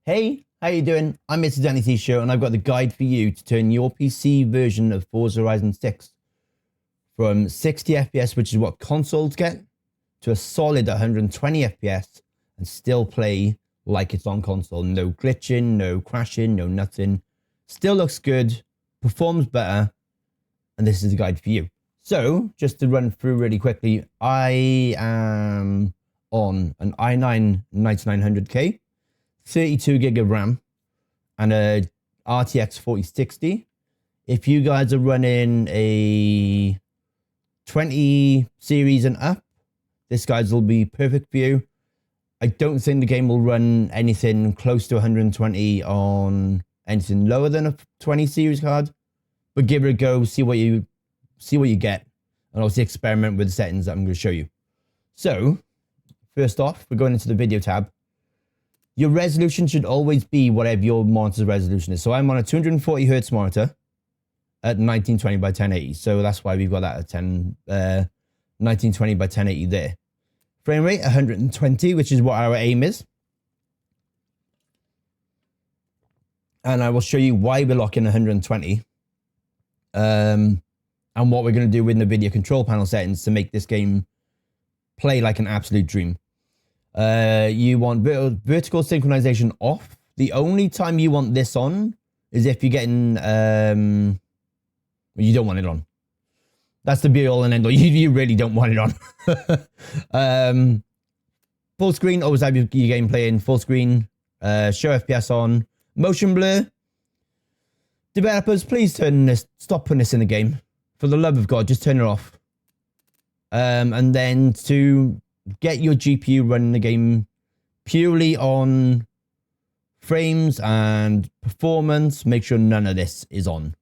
Hey, how you doing? I'm 𝐂𝐎𝐍𝐄𝐂𝐓 and I've got the guide for you to turn your PC version of Forza Horizon 6 from 60 FPS, which is what consoles get, to a solid 120 FPS and still play like it's on console. No glitching, no crashing, no nothing. Still looks good, performs better, and this is the guide for you. So, just to run through really quickly, I am on an i9 9900K, 32 gig of RAM, and a RTX 4060. If you guys are running a 20 series and up, this guys will be perfect for you. I don't think the game will run anything close to 120 on anything lower than a 20 series card, but give it a go, see what you get, and also experiment with the settings that I'm going to show you. So, first off, we're going into the video tab. Your resolution should always be whatever your monitor's resolution is. So I'm on a 240 Hz monitor at 1920 by 1080. So that's why we've got that at 1920 by 1080 there. Frame rate 120, which is what our aim is. And I will show you why we're locking 120. And what we're going to do with the NVIDIA control panel settings to make this game play like an absolute dream. You want vertical synchronization off. The only time you want this on is if you're getting, you don't want it on. That's the be all and end all. You really don't want it on. Full screen, always have your game playing full screen. Show FPS on. Motion blur. Developers, please stop putting this in the game. For the love of God, just turn it off. And then to get your GPU running the game purely on frames and performance, make sure none of this is on.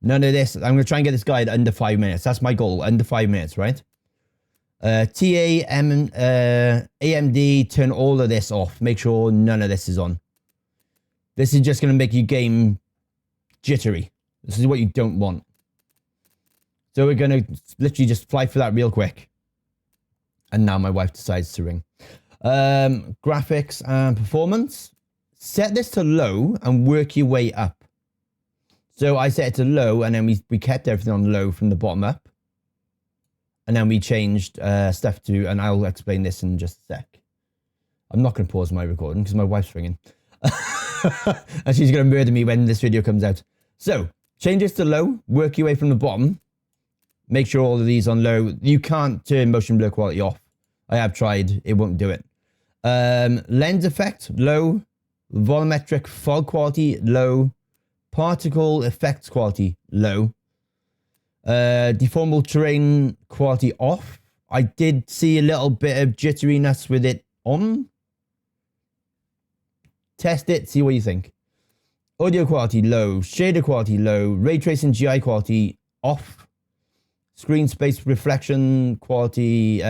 None of this. I'm going to try and get this guide under 5 minutes. That's my goal, under 5 minutes, right? AMD, turn all of this off. Make sure none of this is on. This is just going to make your game jittery. This is what you don't want. So we're going to literally just fly through that real quick. And now my wife decides to ring. Graphics and performance. Set this to low and work your way up. So I set it to low and then we kept everything on low from the bottom up. And then we changed stuff to, and I'll explain this in just a sec. I'm not going to pause my recording because my wife's ringing. And she's going to murder me when this video comes out. So, change this to low, work your way from the bottom. Make sure all of these on low. You can't turn motion blur quality off. I have tried. It won't do it. Lens effect, low. Volumetric fog quality, low. Particle effects quality, low. Deformable terrain quality, off. I did see a little bit of jitteriness with it on. Test it, see what you think. Audio quality, low. Shader quality, low. Ray tracing GI quality, off. Screen space reflection quality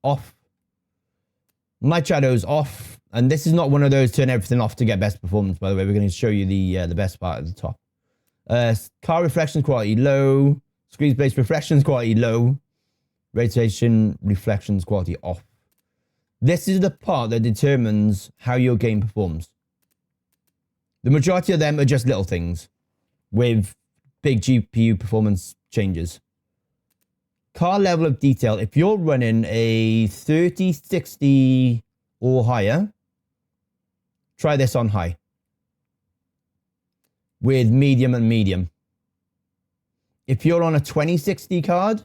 off. Night shadows off. And this is not one of those turn everything off to get best performance, by the way. We're going to show you the best part at the top. Car reflections quality low. Screen space reflections quality low. Ray tracing reflections quality off. This is the part that determines how your game performs. The majority of them are just little things with big GPU performance changes. Car level of detail, if you're running a 3060 or higher, try this on high. With medium and medium. If you're on a 2060 card,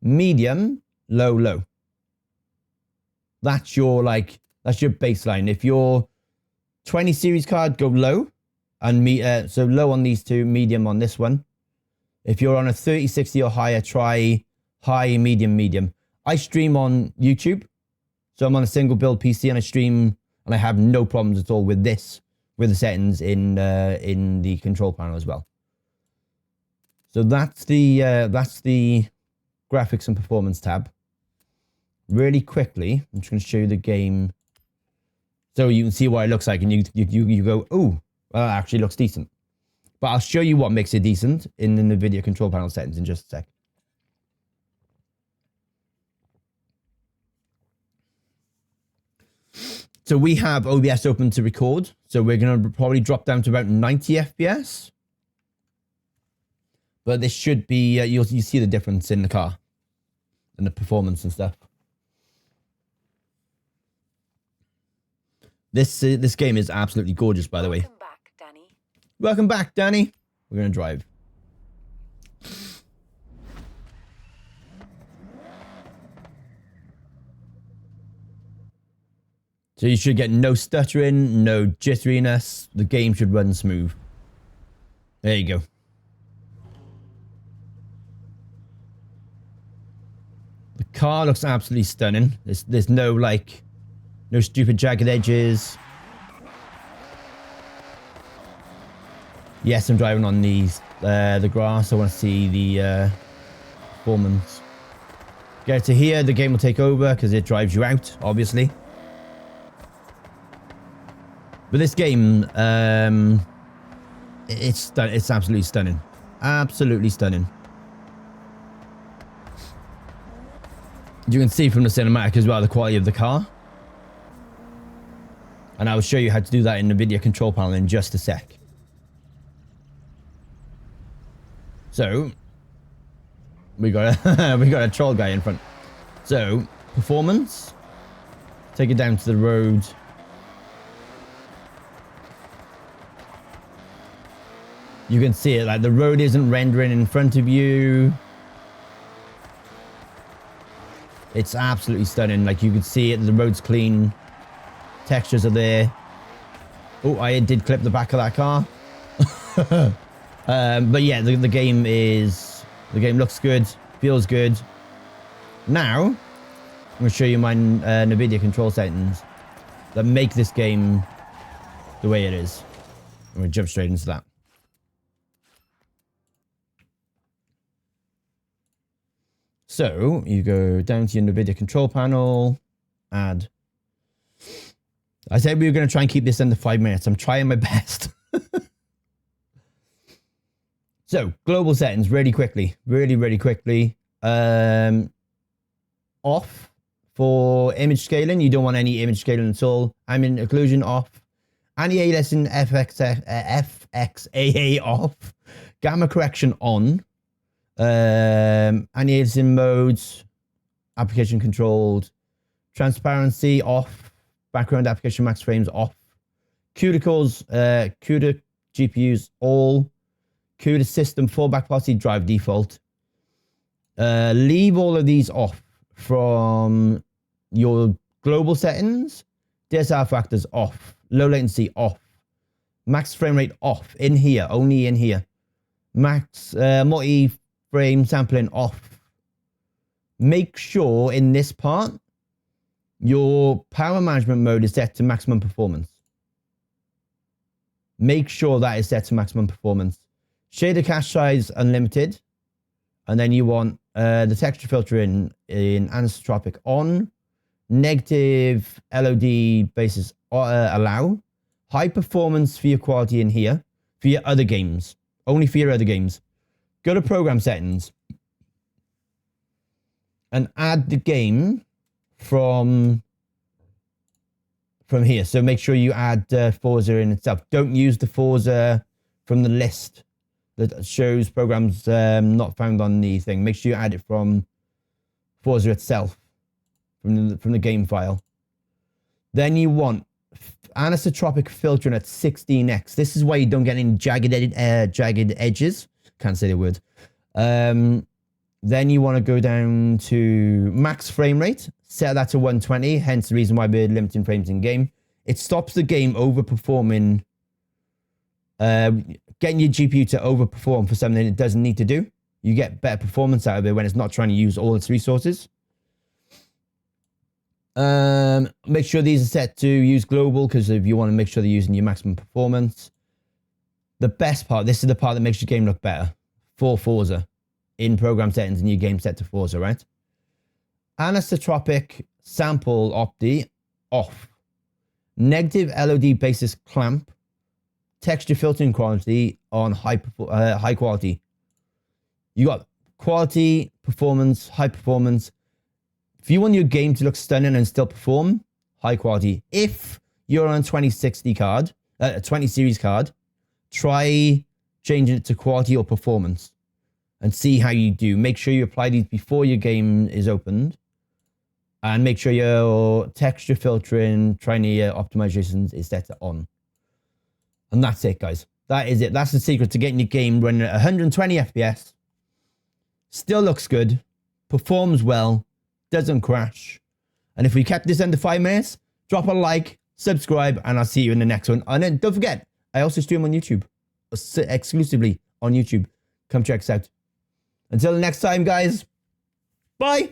medium, low, low. That's your baseline. If you're 20 series card, go low. And so low on these two, medium on this one. If you're on a 3060 or higher, try high, medium, medium. I stream on YouTube. So I'm on a single build PC and I stream and I have no problems at all with this, with the settings in the control panel as well. So that's the graphics and performance tab. Really quickly, I'm just going to show you the game so you can see what it looks like and you go, oh, well, that actually looks decent. But I'll show you what makes it decent in the NVIDIA control panel settings in just a sec. So we have OBS open to record. So we're going to probably drop down to about 90 FPS. But this should be, you see the difference in the car and the performance and stuff. This game is absolutely gorgeous, by the way. Welcome back, Danny. Welcome back, Danny. We're going to drive. So you should get no stuttering, no jitteriness. The game should run smooth. There you go. The car looks absolutely stunning. There's no like, no stupid jagged edges. Yes, I'm driving on the grass. I want to see the performance. Get to here, the game will take over because it drives you out, obviously. But this game, it's absolutely stunning. Absolutely stunning. You can see from the cinematic as well the quality of the car. And I will show you how to do that in the NVIDIA control panel in just a sec. So, we got a troll guy in front. So, performance. Take it down to the road. You can see it, like the road isn't rendering in front of you. It's absolutely stunning. Like you can see it, the road's clean. Textures are there. Oh, I did clip the back of that car. But yeah, the game looks good, feels good. Now, I'm going to show you my NVIDIA control settings that make this game the way it is. I'm going to jump straight into that. So, you go down to your NVIDIA control panel, add. I said we were going to try and keep this under 5 minutes. I'm trying my best. So, global settings, really quickly. Really quickly. Off for image scaling. You don't want any image scaling at all. Ambient occlusion off. Anti-aliasing FXAA off. Gamma correction on. Anti-aliasing modes, application controlled, transparency off, background application max frames off, cuticles, CUDA GPUs all, CUDA system fallback policy drive default. Leave all of these off from your global settings. DSR factors off, low latency off, max frame rate off, in here, only in here. Max multi-frame sampling off. Make sure in this part, your power management mode is set to maximum performance. Make sure that is set to maximum performance. Shader cache size unlimited. And then you want the texture filter in anisotropic on. Negative LOD basis allow. High performance for your quality in here. For your other games. Only for your other games. Go to program settings. And add the game from here. So make sure you add Forza in itself. Don't use the Forza from the list that shows programs not found on the thing. Make sure you add it from Forza itself, from the game file. Then you want anisotropic filtering at 16x. This is why you don't get any jagged edges. Can't say the word. Then you want to go down to max frame rate. Set that to 120. Hence the reason why we're limiting frames in game. It stops the game overperforming. Getting your GPU to overperform for something it doesn't need to do. You get better performance out of it when it's not trying to use all its resources. Make sure these are set to use global, because if you want to make sure they're using your maximum performance. The best part, this is the part that makes your game look better for Forza. In program settings and your game set to Forza, right? Anisotropic sample opti off. Negative LOD basis clamp. Texture filtering quality on high quality. You got quality, performance, high performance. If you want your game to look stunning and still perform, high quality. If you're on a 2060 card, a 20 series card, try changing it to quality or performance and see how you do. Make sure you apply these before your game is opened, and make sure your texture filtering, Trinity optimizations is set on. And that's it, guys. That is it. That's the secret to getting your game running at 120 FPS. Still looks good, performs well, doesn't crash. And if we kept this under 5 minutes, drop a like, subscribe, and I'll see you in the next one. And then don't forget, I also stream on YouTube, exclusively on YouTube. Come check us out. Until next time, guys. Bye.